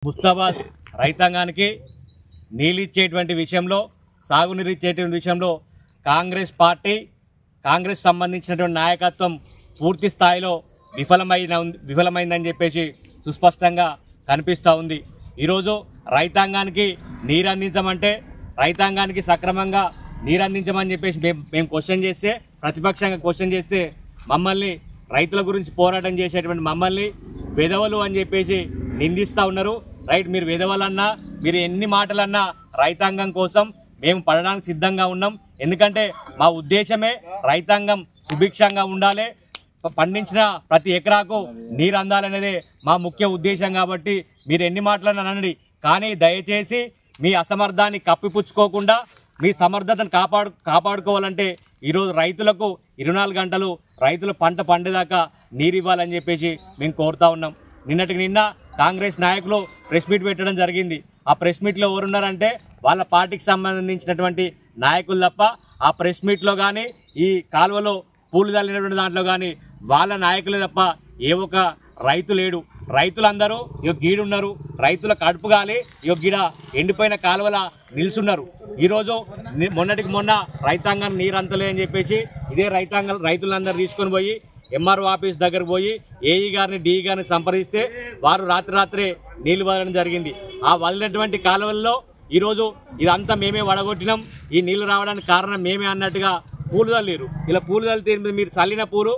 ముస్తాబాద్ రైతాంగానికి నీళ్ళు ఇచ్చేటువంటి విషయంలో, సాగునీరు ఇచ్చేటువంటి విషయంలో కాంగ్రెస్ సంబంధించినటువంటి నాయకత్వం పూర్తి స్థాయిలో విఫలమైందని చెప్పేసి సుస్పష్టంగా కనిపిస్తూ ఉంది. ఈరోజు రైతాంగానికి నీరు అందించమంటే, రైతాంగానికి సక్రమంగా నీరు అందించమని చెప్పేసి మేము క్వశ్చన్ చేస్తే, ప్రతిపక్షంగా క్వశ్చన్ చేస్తే మమ్మల్ని, రైతుల గురించి పోరాటం చేసేటువంటి మమ్మల్ని వెధవలు అని చెప్పేసి నిందిస్తూ ఉన్నారు. రైట్, మీరు వెధవలన్నా, మీరు ఎన్ని మాటలన్నా రైతాంగం కోసం మేము పడడానికి సిద్ధంగా ఉన్నాం. ఎందుకంటే మా ఉద్దేశమే రైతాంగం సుభిక్షంగా ఉండాలి, పండించిన ప్రతి ఎకరాకు నీరు అందాలనేదే మా ముఖ్య ఉద్దేశం. కాబట్టి మీరు ఎన్ని మాటలన్నా అనండి, కానీ దయచేసి మీ అసమర్థాన్ని కప్పిపుచ్చుకోకుండా మీ సమర్థతను కాపాడుకోవాలంటే ఈరోజు రైతులకు 24 గంటలు రైతుల పంట పండేదాకా నీరు ఇవ్వాలని చెప్పేసి మేము కోరుతా ఉన్నాం. నిన్నటికి నిన్న కాంగ్రెస్ నాయకులు ప్రెస్ మీట్ పెట్టడం జరిగింది. ఆ ప్రెస్ మీట్లో ఎవరున్నారంటే వాళ్ళ పార్టీకి సంబంధించినటువంటి నాయకులు తప్ప, ఆ ప్రెస్ మీట్లో కానీ ఈ కాలువలో పూలు చల్లినటువంటి దాంట్లో కానీ వాళ్ళ నాయకులే తప్ప ఏ ఒక్క రైతు లేడు. రైతులందరూ గీడున్నారు, రైతుల కడుపు గాలి గీడ ఎండిపోయిన కాలువల నిల్చున్నారు. ఈరోజు మొన్నటికి మొన్న రైతాంగం నీరు అంతలే అని చెప్పేసి ఇదే రైతులందరూ తీసుకొని పోయి ఎంఆర్ఓ ఆఫీస్ దగ్గర పోయి ఏఈ గారిని, డిఈ గారిని సంప్రదిస్తే వారు రాత్రే నీళ్లు వదలడం జరిగింది. ఆ వదిలినటువంటి కాలువల్లో ఈరోజు ఇదంతా మేమే వడగొట్టినాం, ఈ నీళ్లు రావడానికి కారణం మేమే అన్నట్టుగా పూలు చల్లేరు. ఇలా పూలు చల్లితే మీరు చల్లిన పూలు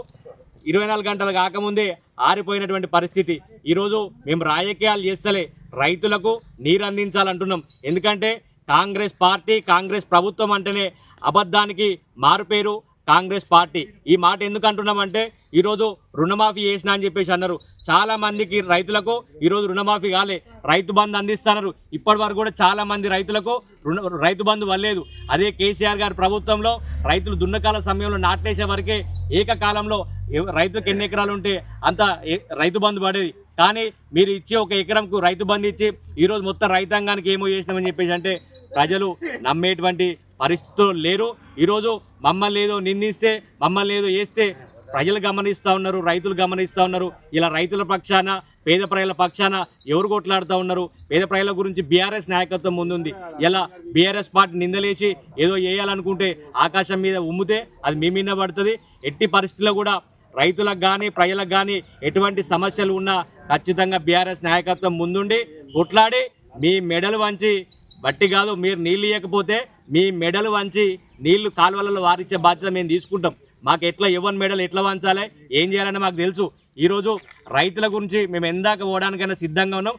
24 గంటలు కాకముందే ఆరిపోయినటువంటి పరిస్థితి. ఈరోజు మేము రాజకీయాలు చేస్తలే, రైతులకు నీరు అందించాలంటున్నాం. ఎందుకంటే కాంగ్రెస్ పార్టీ, కాంగ్రెస్ ప్రభుత్వం అంటేనే అబద్ధానికి మారుపేరు కాంగ్రెస్ పార్టీ. ఈ మాట ఎందుకు అంటున్నామంటే ఈరోజు రుణమాఫీ చేసినా అని చెప్పేసి అన్నారు. చాలా మందికి రైతులకు ఈరోజు రుణమాఫీ కాలే, రైతు బంధు అందిస్తున్నారు. ఇప్పటి వరకు కూడా చాలా మంది రైతులకు రైతు బంధు వల్లేదు. అదే కేసీఆర్ గారి ప్రభుత్వంలో రైతులు దున్నకాల సమయంలో నాట్లేసే వరకే ఏకకాలంలో రైతులకు ఎన్ని ఎకరాలు ఉంటే అంత రైతు బంధు పడేది. కానీ మీరు ఇచ్చే ఒక ఎకరంకు రైతు బంధు ఇచ్చి ఈరోజు మొత్తం రైతాంగానికి ఏమో చేసినామని చెప్పేసి అంటే ప్రజలు నమ్మేటువంటి పరిస్థితులు లేరు. ఈరోజు మమ్మల్ని ఏదో నిందిస్తే, మమ్మల్ని ఏదో చేస్తే ప్రజలు గమనిస్తూ ఉన్నారు, రైతులు గమనిస్తూ ఉన్నారు. ఇలా రైతుల పక్షాన, పేద ప్రజల పక్షాన ఎవరు కొట్లాడుతూ ఉన్నారు? పేద ప్రజల గురించి బీఆర్ఎస్ నాయకత్వం ముందుంది. ఇలా బీఆర్ఎస్ పార్టీ నిందలేసి ఏదో చేయాలనుకుంటే ఆకాశం మీద ఉమ్మితే అది మీ మీద పడుతుంది. ఎట్టి పరిస్థితుల్లో కూడా రైతులకు కానీ, ప్రజలకు కానీ ఎటువంటి సమస్యలు ఉన్నా ఖచ్చితంగా బీఆర్ఎస్ నాయకత్వం ముందుండి కొట్లాడి మీ మెడలు వంచి, బట్టి కాదు, మీరు నీళ్ళు ఇవ్వకపోతే మీ మెడలు వంచి నీళ్లు కాలువలలో వారిచ్చే బాధ్యత మేము తీసుకుంటాం. మాకు ఎవరి మెడలు ఎట్లా వంచాలి, ఏం చేయాలని మాకు తెలుసు. ఈరోజు రైతుల గురించి మేము ఎందాక పోవడానికైనా సిద్ధంగా ఉన్నాం.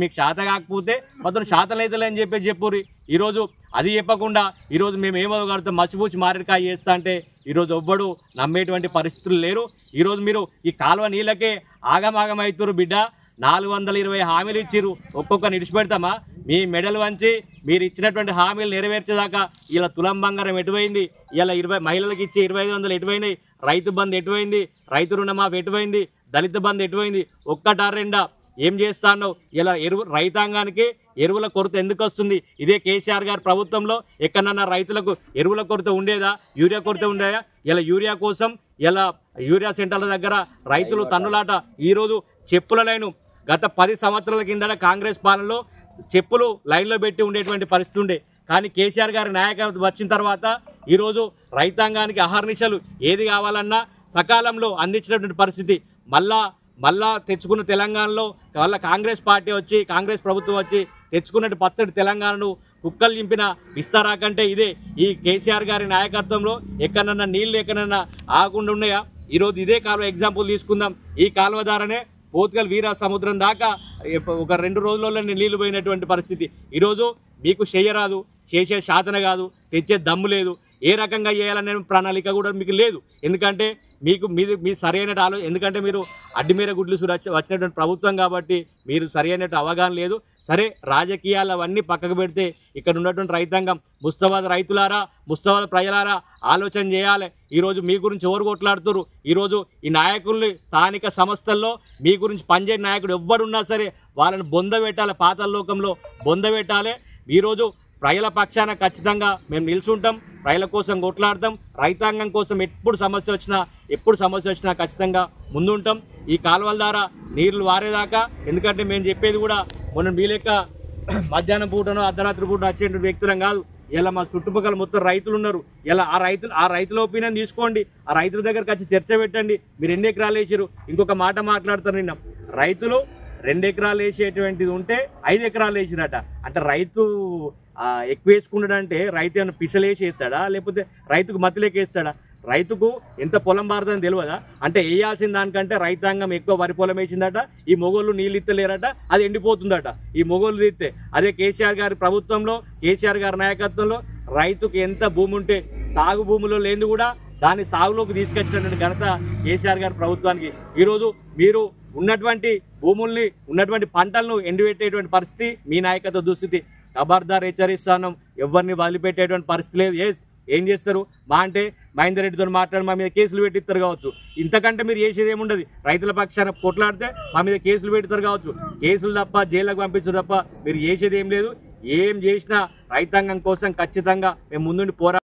మీకు శాత కాకపోతే మొత్తం శాతలైతలే అని చెప్పుర్రి. ఈరోజు అది చెప్పకుండా ఈరోజు మేము ఏమో కడతాం, మచ్చిపూచి మారేడుకాయ చేస్తా అంటే ఈరోజు ఎవ్వడు నమ్మేటువంటి పరిస్థితులు లేరు. ఈరోజు మీరు ఈ కాలువ నీళ్ళకే ఆగమాగమవుతురు బిడ్డ. 420 హామీలు ఇచ్చిర్రు, ఒక్కొక్క నిడిచిపెడతామా? మీ మెడలు వంచి మీరు ఇచ్చినటువంటి హామీలు నెరవేర్చేదాకా ఇలా తులం బంగారం ఎటువైంది, ఇలా మహిళలకు ఇచ్చే 2500 ఎటువైనాయి, రైతు బంధు ఎటువైంది, రైతు రుణమాఫీ ఎటువైంది, దళిత బంధు ఎటువైంది, ఒక్కటారెండా ఏం చేస్తానో? ఇలా రైతాంగానికి ఎరువుల కొరత ఎందుకు వస్తుంది? ఇదే కేసీఆర్ గారి ప్రభుత్వంలో ఎక్కడన్నా రైతులకు ఎరువుల కొరత ఉండేదా, యూరియా కొరత ఉండేదా? ఇలా యూరియా కోసం యూరియా సెంటర్ల దగ్గర రైతులు తన్నులాట. ఈరోజు చెప్పుల లైను గత 10 సంవత్సరాల కిందట కాంగ్రెస్ పాలనలో చెప్పులు లైన్లో పెట్టి ఉండేటువంటి పరిస్థితి ఉండే. కానీ కేసీఆర్ గారి నాయకత్వం వచ్చిన తర్వాత ఈరోజు రైతాంగానికి అహర్నిశలు ఏది కావాలన్నా సకాలంలో అందించినటువంటి పరిస్థితి. మళ్ళా తెచ్చుకున్న తెలంగాణలో వాళ్ళ కాంగ్రెస్ పార్టీ వచ్చి, కాంగ్రెస్ ప్రభుత్వం వచ్చి తెచ్చుకున్నట్టు పచ్చడి తెలంగాణను కుక్కలు చింపిన విస్తారా కంటే ఇదే. ఈ కేసీఆర్ గారి నాయకత్వంలో ఎక్కడన్నా నీళ్లు ఎక్కడన్నా ఆగకుండా ఉన్నాయా? ఈరోజు ఇదే కాలువ ఎగ్జాంపుల్ తీసుకుందాం. ఈ కాలువ ద్వారానే పోతుగల్ వీర సముద్రం దాకా ఒక 2 రోజుల్లోనే నీళ్లు పోయినటువంటి పరిస్థితి. ఈరోజు మీకు చేయరాదు, చేసే శాతన కాదు, తెచ్చే దమ్ము లేదు, ఏ రకంగా చేయాలనే ప్రణాళిక కూడా మీకు లేదు. ఎందుకంటే మీ సరైన ఎందుకంటే మీరు అడ్డిమేర గుడ్లు వచ్చినటువంటి ప్రభుత్వం కాబట్టి మీరు సరైన అవగాహన లేదు. సరే, రాజకీయాలు అవన్నీ పక్కకు పెడితే ఇక్కడ ఉన్నటువంటి రైతాంగం, ముస్తాబాద్ రైతులారా, ముస్తాబాద్ ప్రజలారా ఆలోచన చేయాలి. ఈరోజు మీ గురించి ఎవరు కొట్లాడుతున్నారు? ఈరోజు ఈ నాయకుల్ని స్థానిక సంస్థల్లో మీ గురించి పనిచేయ నాయకుడు ఎవ్వడున్నా సరే వాళ్ళని బొంద పెట్టాలి, పాతాళ లోకంలో బొంద పెట్టాలి. ఈరోజు ప్రజల పక్షాన ఖచ్చితంగా మేము నిల్చుంటాం, ప్రజల కోసం కొట్లాడతాం, రైతాంగం కోసం ఎప్పుడు సమస్య వచ్చినా ఖచ్చితంగా ముందుంటాం. ఈ కాలువల ద్వారా నీళ్లు వారేదాకా, ఎందుకంటే మేము చెప్పేది కూడా మొన్న మీ లెక్క మధ్యాహ్నం పూటనో అర్ధరాత్రి పూట వచ్చేటువంటి వ్యక్తులం కాదు. ఇలా మా చుట్టుపక్కల మొత్తం రైతులు ఉన్నారు. ఇలా ఆ రైతుల ఒపీనియన్ తీసుకోండి, ఆ రైతుల దగ్గరకు వచ్చి చర్చ పెట్టండి. మీరు 2 ఎకరాలు వేసారు, ఇంకొక మాట మాట్లాడతారు. నిన్న రైతులు 2 ఎకరాలు వేసేటువంటిది ఉంటే 5 ఎకరాలు వేసిరట. అంటే రైతు ఎక్కువ వేసుకున్నాడంటే రైతు ఏమైనా పిసలేసి వేస్తాడా, లేకపోతే రైతుకు మతిలేక వేస్తాడా? రైతుకు ఎంత పొలం బారదని తెలియదా? అంటే వేయాల్సిన దానికంటే రైతాంగం ఎక్కువ వరి పొలం వేసిందట, ఈ మొగోళ్ళు నీళ్ళు ఇత్తలేరట, అది ఎండిపోతుందట. ఈ మొగోళ్ళు ఇస్తే అదే కేసీఆర్ గారి ప్రభుత్వంలో, కేసీఆర్ గారి నాయకత్వంలో రైతుకు ఎంత భూమి ఉంటే సాగు భూమిలో లేని కూడా దాన్ని సాగులోకి తీసుకొచ్చినటువంటి ఘనత కేసీఆర్ గారి ప్రభుత్వానికి. ఈరోజు మీరు ఉన్నటువంటి భూముల్ని, ఉన్నటువంటి పంటలను ఎండిపెట్టేటువంటి పరిస్థితి మీ నాయకత్వ దుస్థితి. ఖబర్దార్ హెచ్చరిస్తాను, ఎవరిని వదిలిపెట్టేటువంటి పరిస్థితి లేదు. ఏం చేస్తారు? మా అంటే మహేందర్ రెడ్డితో మాట్లాడి మా మీద కేసులు పెట్టిస్తారు కావచ్చు. ఇంతకంటే మీరు చేసేది ఏముండదు. రైతుల పక్షాన కొట్లాడితే మా మీద కేసులు పెడతారు కావచ్చు. కేసులు తప్ప, జైలుకు పంపించడం తప్ప మీరు చేసేది ఏం లేదు. ఏం చేసినా రైతాంగం కోసం ఖచ్చితంగా మేము ముందుండి పోరాడాలి.